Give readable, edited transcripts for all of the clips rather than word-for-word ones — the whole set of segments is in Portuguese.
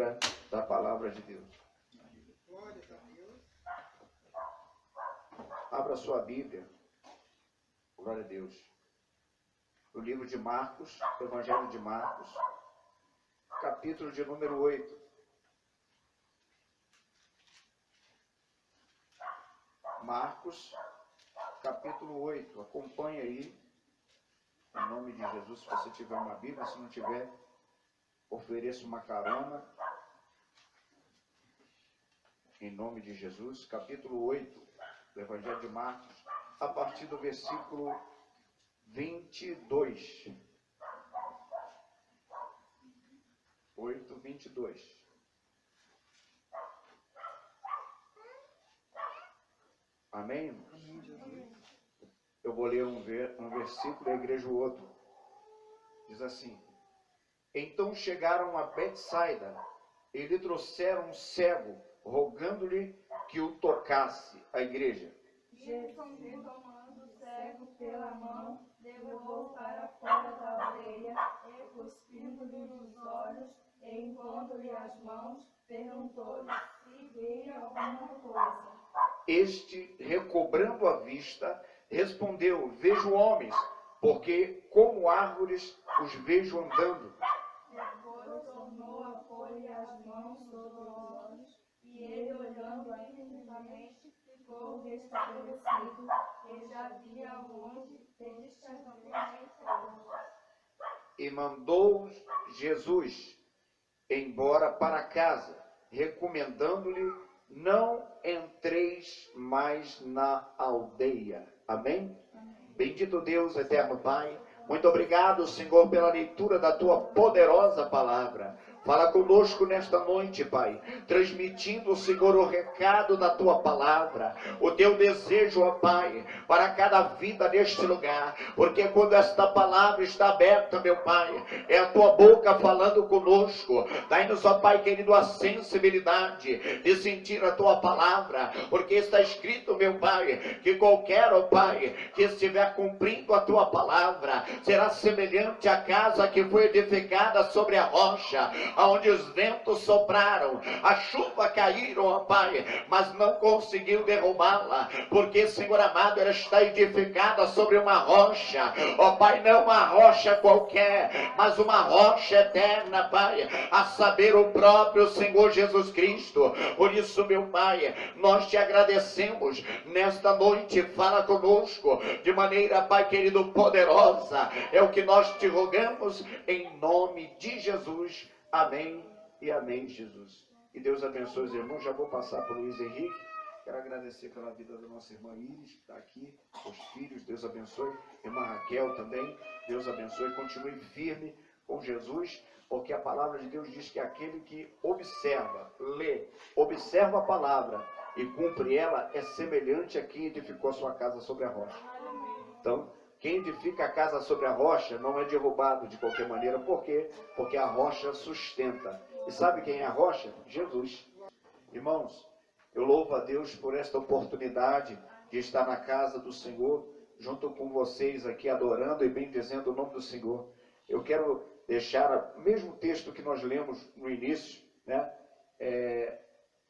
leitura da palavra de Deus. Abra sua Bíblia, glória a Deus, o livro de Marcos, o Evangelho de Marcos, capítulo de número 8. Marcos, capítulo 8, acompanhe aí, em nome de Jesus, se você tiver uma Bíblia, se não tiver, ofereça uma carona, em nome de Jesus, capítulo 8, do Evangelho de Marcos, a partir do versículo 22. 8, 22. Amém, irmãos? Eu vou ler um versículo e a igreja o outro. Diz assim: Então chegaram a Betsaida e lhe trouxeram um cego, rogando-lhe que o tocasse. A igreja. Jesus, tomando o cego pela mão, levou para fora da aldeia e, cuspindo-lhe nos olhos e impondo-lhe as mãos, perguntou-lhe se via alguma coisa. Este, recobrando a vista, respondeu: Vejo homens, porque como árvores os vejo andando. Depois tornou a pôr-lhe as mãos sobre os olhos, e ele, olhando atentamente, ficou restabelecido, e já via longe distantemente. E mandou Jesus embora para casa, recomendando-lhe: não entreis mais na aldeia. Amém? Bendito Deus, eterno Pai, muito obrigado, Senhor, pela leitura da Tua poderosa palavra. Fala conosco nesta noite, Pai, transmitindo, Senhor, o recado da Tua palavra, o Teu desejo, ó Pai, para cada vida neste lugar, porque quando esta palavra está aberta, meu Pai, é a Tua boca falando conosco. Dai-nos, ó Pai querido, a sensibilidade de sentir a Tua palavra, porque está escrito, meu Pai, que qualquer, ó Pai, que estiver cumprindo a Tua palavra, será semelhante à casa que foi edificada sobre a rocha, aonde os ventos sopraram, a chuva caíram, ó Pai, mas não conseguiu derrubá-la, porque, Senhor amado, ela está edificada sobre uma rocha, ó Pai, não uma rocha qualquer, mas uma rocha eterna, Pai, a saber, o próprio Senhor Jesus Cristo. Por isso, meu Pai, nós te agradecemos nesta noite. Fala conosco de maneira, Pai querido, poderosa, é o que nós te rogamos em nome de Jesus. Amém e amém, Jesus. E Deus abençoe os irmãos. Já vou passar para o Luiz Henrique. Quero agradecer pela vida da nossa irmã Iris, que está aqui, os filhos, Deus abençoe. Irmã Raquel também, Deus abençoe. Continue firme com Jesus, porque a palavra de Deus diz que aquele que observa, lê, observa a palavra e cumpre ela, é semelhante a quem edificou a sua casa sobre a rocha. Então, quem edifica a casa sobre a rocha não é derrubado de qualquer maneira. Por quê? Porque a rocha sustenta. E sabe quem é a rocha? Jesus. Irmãos, eu louvo a Deus por esta oportunidade de estar na casa do Senhor, junto com vocês aqui, adorando e bendizendo o nome do Senhor. Eu quero deixar o mesmo texto que nós lemos no início, né?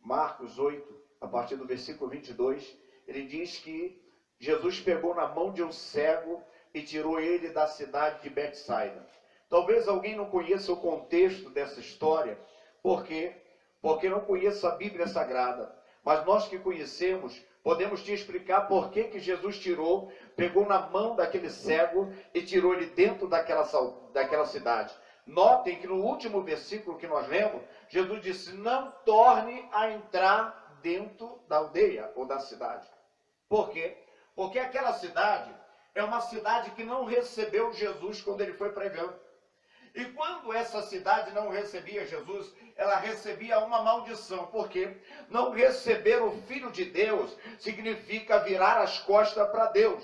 Marcos 8, a partir do versículo 22, ele diz que Jesus pegou na mão de um cego e tirou ele da cidade de Betsaida. Talvez alguém não conheça o contexto dessa história. Por quê? Porque não conheça a Bíblia Sagrada. Mas nós que conhecemos, podemos te explicar por que Jesus pegou na mão daquele cego e tirou ele dentro daquela cidade. Notem que no último versículo que nós lemos, Jesus disse: não torne a entrar dentro da aldeia ou da cidade. Por quê? Porque aquela cidade é uma cidade que não recebeu Jesus quando ele foi pregando. E quando essa cidade não recebia Jesus, ela recebia uma maldição. Porque não receber o Filho de Deus significa virar as costas para Deus.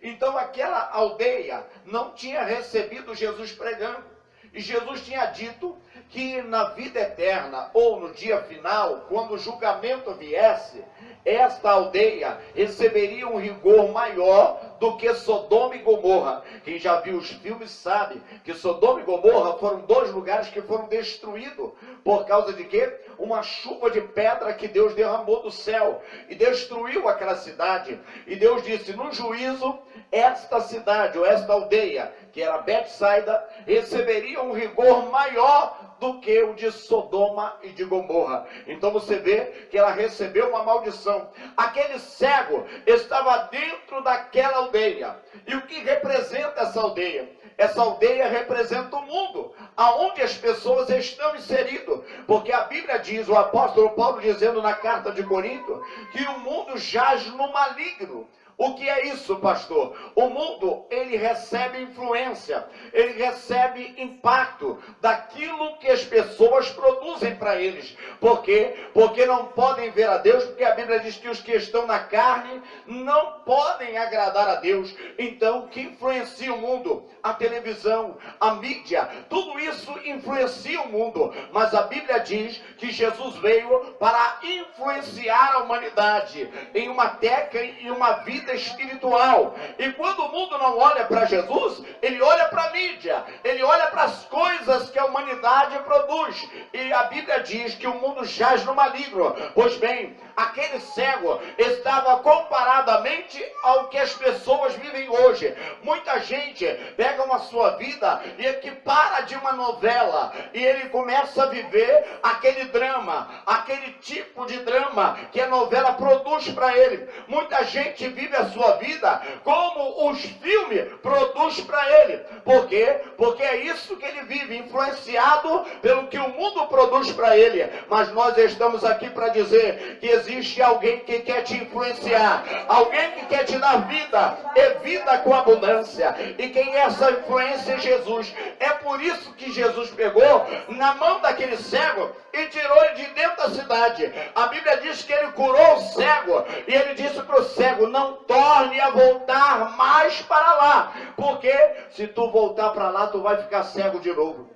Então aquela aldeia não tinha recebido Jesus pregando. E Jesus tinha dito que na vida eterna ou no dia final, quando o julgamento viesse, esta aldeia receberia um rigor maior do que Sodoma e Gomorra. Quem já viu os filmes sabe que Sodoma e Gomorra foram dois lugares que foram destruídos. Por causa de quê? Uma chuva de pedra que Deus derramou do céu e destruiu aquela cidade. E Deus disse, no juízo, esta cidade ou esta aldeia, que era Betsaida, receberia um rigor maior do que o de Sodoma e de Gomorra. Então você vê que ela recebeu uma maldição. Aquele cego estava dentro daquela aldeia. E o que representa essa aldeia? Essa aldeia representa o mundo, aonde as pessoas estão inseridas. Porque a Bíblia diz, o apóstolo Paulo dizendo na carta de Corinto, que o mundo jaz no maligno. O que é isso, pastor? O mundo, ele recebe influência, ele recebe impacto daquilo que as pessoas produzem para eles. Por quê? Porque não podem ver a Deus, porque a Bíblia diz que os que estão na carne não podem agradar a Deus. Então, o que influencia o mundo? A televisão, a mídia, tudo isso influencia o mundo. Mas a Bíblia diz que Jesus veio para influenciar a humanidade em uma técnica e uma vida espiritual. E quando o mundo não olha para Jesus, ele olha para a mídia, ele olha para as coisas que a humanidade produz. E a Bíblia diz que o mundo jaz no maligno. Pois bem, aquele cego estava comparadamente ao que as pessoas vivem hoje. Muita gente pega uma sua vida e equipara de uma novela, e ele começa a viver aquele drama, aquele tipo de drama que a novela produz para ele. Muita gente vive a sua vida como os filmes produzem para ele. Por quê? Porque é isso que ele vive, influenciado pelo que o mundo produz para ele. Mas nós estamos aqui para dizer que existe alguém que quer te influenciar, alguém que quer te dar vida, e vida com abundância. E quem é essa influência? É Jesus. É por isso que Jesus pegou na mão daquele cego e tirou ele de dentro da cidade. A Bíblia diz que ele curou o cego, e ele disse para o cego, não torne a voltar mais para lá, porque se tu voltar para lá, tu vai ficar cego de novo.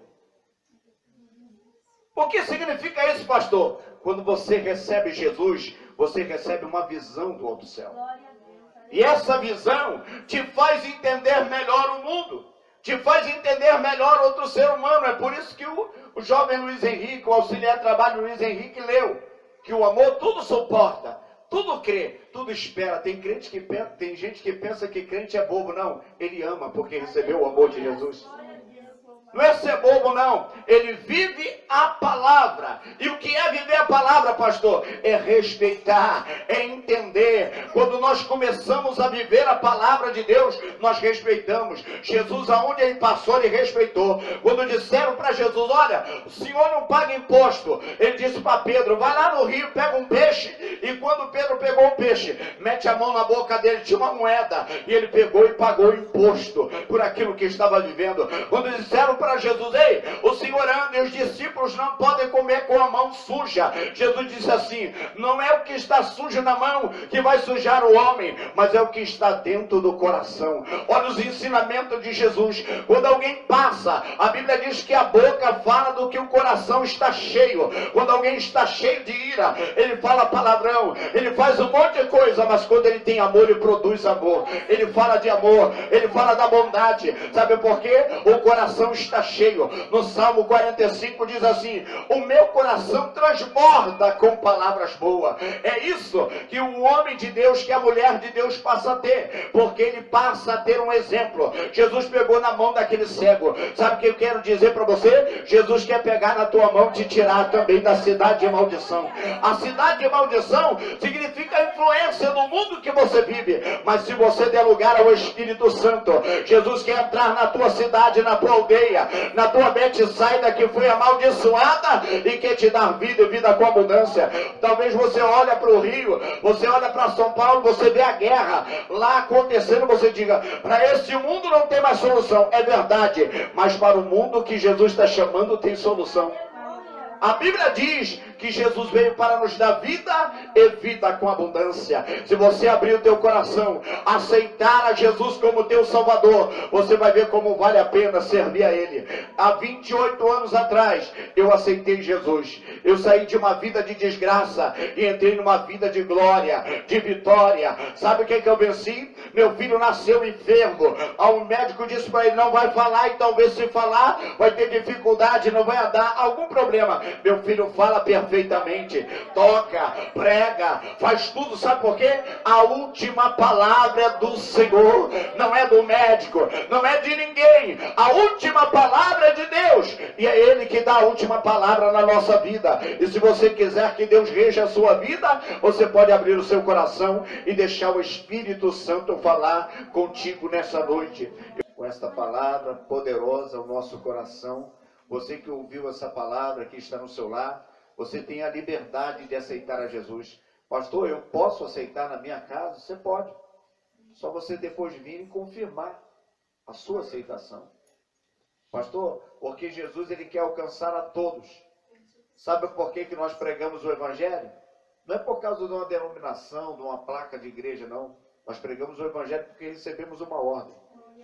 O que significa isso, pastor? Quando você recebe Jesus, você recebe uma visão do outro céu. E essa visão te faz entender melhor o mundo, te faz entender melhor outro ser humano. É por isso que o jovem Luiz Henrique, o auxiliar de trabalho Luiz Henrique leu, que o amor tudo suporta, tudo crê, tudo espera. Tem gente que pensa que crente é bobo. Não, ele ama porque recebeu o amor de Jesus. Não é ser bobo, não. Ele vive a palavra. E o que é viver a palavra, pastor? É respeitar, é entender. Quando nós começamos a viver a palavra de Deus, nós respeitamos. Jesus, aonde ele passou, ele respeitou. Quando disseram para Jesus, olha, o senhor não paga imposto, ele disse para Pedro, vai lá no rio, pega um peixe. E quando Pedro pegou o peixe, mete a mão na boca dele, tinha uma moeda, e ele pegou e pagou o imposto por aquilo que estava vivendo. Quando disseram para Jesus, ei, o Senhor anda e os discípulos não podem comer com a mão suja. Jesus disse assim, não é o que está sujo na mão que vai sujar o homem, mas é o que está dentro do coração. Olha os ensinamentos de Jesus. Quando alguém passa, a Bíblia diz que a boca fala do que o coração está cheio. Quando alguém está cheio de ira, ele fala palavrão, ele faz um monte de coisa, mas quando ele tem amor, ele produz amor. Ele fala de amor, ele fala da bondade. Sabe por quê? O coração está cheio. No Salmo 45 diz assim, o meu coração transborda com palavras boas. É isso que o homem de Deus, que a mulher de Deus passa a ter, porque ele passa a ter um exemplo. Jesus pegou na mão daquele cego. Sabe o que eu quero dizer para você? Jesus quer pegar na tua mão e te tirar também da cidade de maldição. A cidade de maldição significa a influência no mundo que você vive. Mas se você der lugar ao Espírito Santo, Jesus quer entrar na tua cidade, na tua aldeia, na tua Betsaida que foi amaldiçoada, e quer te dar vida e vida com abundância. Talvez você olha para o Rio, você olha para São Paulo, você vê a guerra lá acontecendo, você diga, para esse mundo não tem mais solução. É verdade, mas para o mundo que Jesus está chamando tem solução. A Bíblia diz que Jesus veio para nos dar vida e vida com abundância. Se você abrir o teu coração, aceitar a Jesus como teu Salvador, você vai ver como vale a pena servir a Ele. Há 28 anos atrás, eu aceitei Jesus. Eu saí de uma vida de desgraça e entrei numa vida de glória, de vitória. Sabe o que eu venci? Meu filho nasceu enfermo. O médico disse para ele, não vai falar, e talvez se falar, vai ter dificuldade, não vai dar algum problema. Meu filho fala perfeitamente, toca, prega, faz tudo, sabe por quê? A última palavra é do Senhor, não é do médico, não é de ninguém. A última palavra é de Deus, e é Ele que dá a última palavra na nossa vida. E se você quiser que Deus reja a sua vida, você pode abrir o seu coração e deixar o Espírito Santo falar contigo nessa noite. Com esta palavra poderosa ao nosso coração, você que ouviu essa palavra que está no seu lar, você tem a liberdade de aceitar a Jesus. Pastor, eu posso aceitar na minha casa? Você pode. Só você depois vir e confirmar a sua aceitação. Pastor, porque Jesus ele quer alcançar a todos. Sabe por que nós pregamos o Evangelho? Não é por causa de uma denominação, de uma placa de igreja, não. Nós pregamos o Evangelho porque recebemos uma ordem.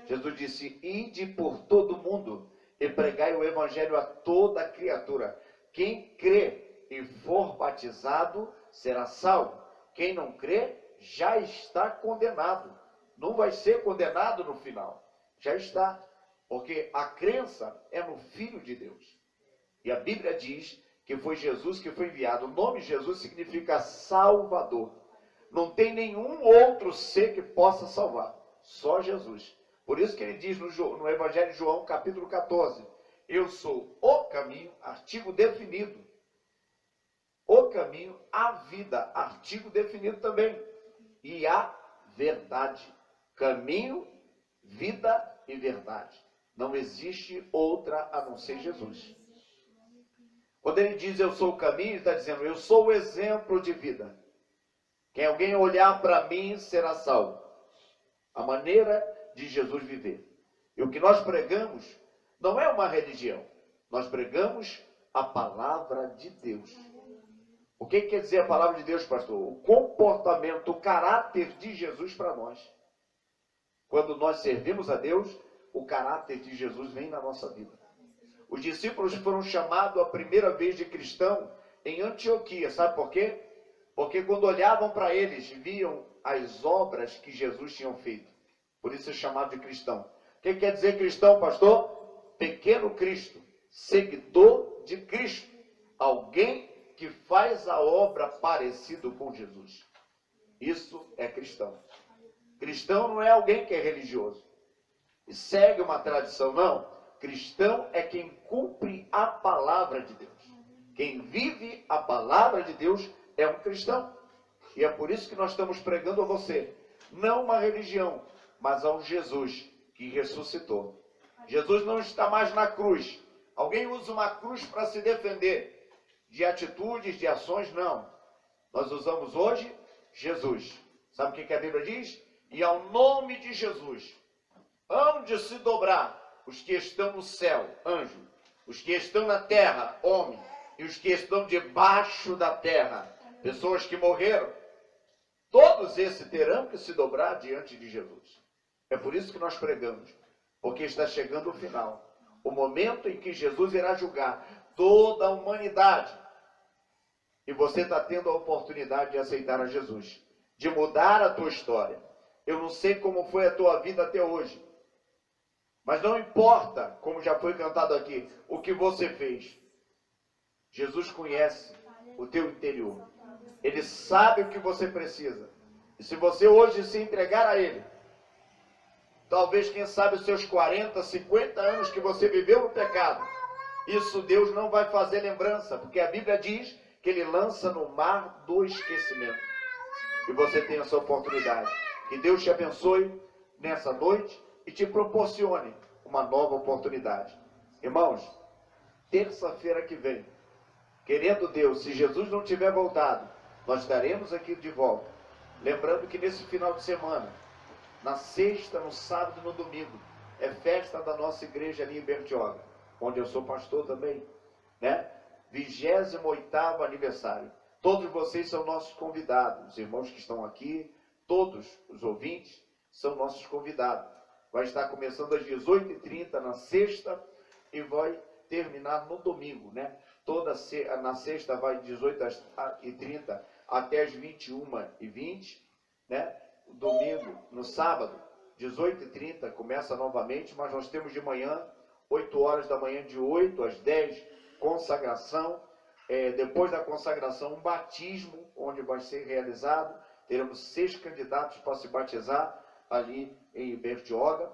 Jesus disse, ide por todo mundo e pregai o Evangelho a toda criatura. Quem crê e for batizado será salvo. Quem não crê já está condenado. Não vai ser condenado no final. Já está. Porque a crença é no Filho de Deus. E a Bíblia diz que foi Jesus que foi enviado. O nome Jesus significa Salvador. Não tem nenhum outro ser que possa salvar. Só Jesus. Por isso que ele diz no Evangelho de João, capítulo 14, eu sou o caminho, artigo definido. O caminho, a vida, artigo definido também. E a verdade. Caminho, vida e verdade. Não existe outra a não ser Jesus. Quando ele diz eu sou o caminho, ele está dizendo eu sou o exemplo de vida. Quem alguém olhar para mim será salvo. A maneira de Jesus viver. E o que nós pregamos não é uma religião. Nós pregamos a palavra de Deus. O que quer dizer a palavra de Deus, pastor? O comportamento, o caráter de Jesus para nós. Quando nós servimos a Deus, o caráter de Jesus vem na nossa vida. Os discípulos foram chamados a primeira vez de cristão em Antioquia. Sabe por quê? Porque quando olhavam para eles, viam as obras que Jesus tinha feito. Por isso é chamado de cristão. O que quer dizer cristão, pastor? Pequeno Cristo, seguidor de Cristo. Alguém que faz a obra parecido com Jesus. Isso é cristão. Cristão não é alguém que é religioso e segue uma tradição, não. Cristão é quem cumpre a palavra de Deus. Quem vive a palavra de Deus é um cristão. E é por isso que nós estamos pregando a você, não uma religião, mas a um Jesus que ressuscitou. Jesus não está mais na cruz. Alguém usa uma cruz para se defender de atitudes, de ações? Não. Nós usamos hoje Jesus. Sabe o que a Bíblia diz? E ao nome de Jesus, hão de se dobrar os que estão no céu, anjo, os que estão na terra, homem, e os que estão debaixo da terra, pessoas que morreram. Todos esses terão que se dobrar diante de Jesus. É por isso que nós pregamos, porque está chegando o final, o momento em que Jesus irá julgar toda a humanidade. E você está tendo a oportunidade de aceitar a Jesus, de mudar a tua história. Eu não sei como foi a tua vida até hoje, mas não importa, como já foi cantado aqui, o que você fez. Jesus conhece o teu interior. Ele sabe o que você precisa. E se você hoje se entregar a Ele, talvez, quem sabe, os seus 40, 50 anos que você viveu no pecado, isso Deus não vai fazer lembrança, porque a Bíblia diz que Ele lança no mar do esquecimento. E você tem essa oportunidade. Que Deus te abençoe nessa noite e te proporcione uma nova oportunidade. Irmãos, terça-feira que vem, querendo Deus, se Jesus não tiver voltado, nós estaremos aqui de volta. Lembrando que nesse final de semana, na sexta, no sábado e no domingo, é festa da nossa igreja ali em Bertioga, onde eu sou pastor também, né? 28º aniversário. Todos vocês são nossos convidados, os irmãos que estão aqui, todos os ouvintes são nossos convidados. Vai estar começando às 18h30 na sexta e vai terminar no domingo, né? Na sexta vai de 18h30 até as 21h20, né? Domingo, no sábado, 18h30 começa novamente, mas nós temos de manhã, 8 horas da manhã, de 8 às 10, consagração. Depois da consagração, um batismo, onde vai ser realizado. Teremos 6 candidatos para se batizar ali em Bertioga.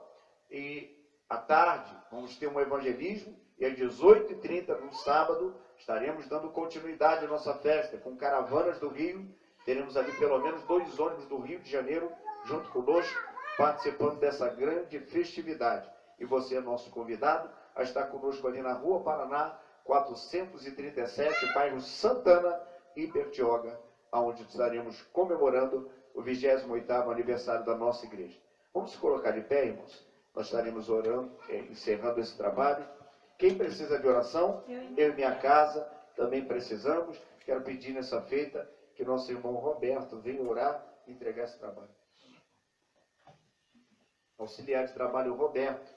E à tarde, vamos ter um evangelismo. E às 18h30, no sábado, estaremos dando continuidade à nossa festa com caravanas do Rio. Teremos ali pelo menos 2 ônibus do Rio de Janeiro junto conosco, participando dessa grande festividade. E você é nosso convidado a estar conosco ali na Rua Paraná, 437, bairro Santana e Bertioga, onde estaremos comemorando o 28º aniversário da nossa igreja. Vamos se colocar de pé, irmãos? Nós estaremos orando, encerrando esse trabalho. Quem precisa de oração? Eu e minha casa também precisamos. Quero pedir nessa feita que nosso irmão Roberto venha orar e entregar esse trabalho. Auxiliar de trabalho Roberto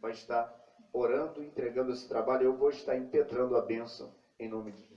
vai estar orando e entregando esse trabalho. Eu vou estar impetrando a bênção em nome de Jesus.